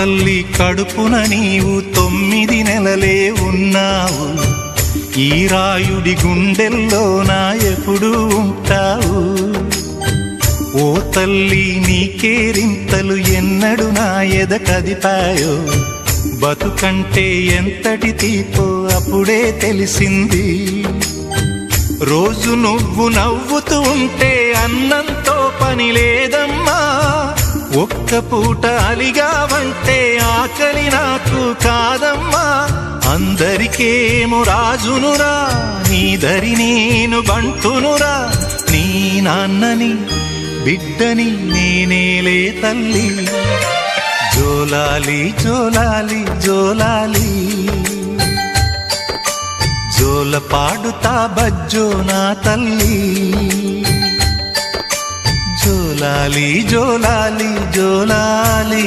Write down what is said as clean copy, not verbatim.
తల్లి కడుపున నీవు 9 నెలలే ఉన్నావు, ఈ రాయుడి గుండెల్లో నా ఎప్పుడు ఉంటావు. ఓ తల్లి నీ కేరింతలు ఎన్నడు నా ఎద కదిపాయో, బతుకంటే ఎంతటి తీపో అప్పుడే తెలిసింది. రోజు నువ్వు నవ్వుతూ ఉంటే అన్నంతో పని లేదమ్మా, ఒక్క పూట అలిగావంటే ఆకలి నాకు కాదమ్మా. అందరికేమో రాజునురా, నీ దరి నేను బంటునురా, నీ నాన్నని బిడ్డని నేనేలే తల్లి. జోలాలి జోలాలి జోలాలి, జోల పాడుతా బజ్జో నా తల్లి. జోలాలి జోలాలి జోలాలి.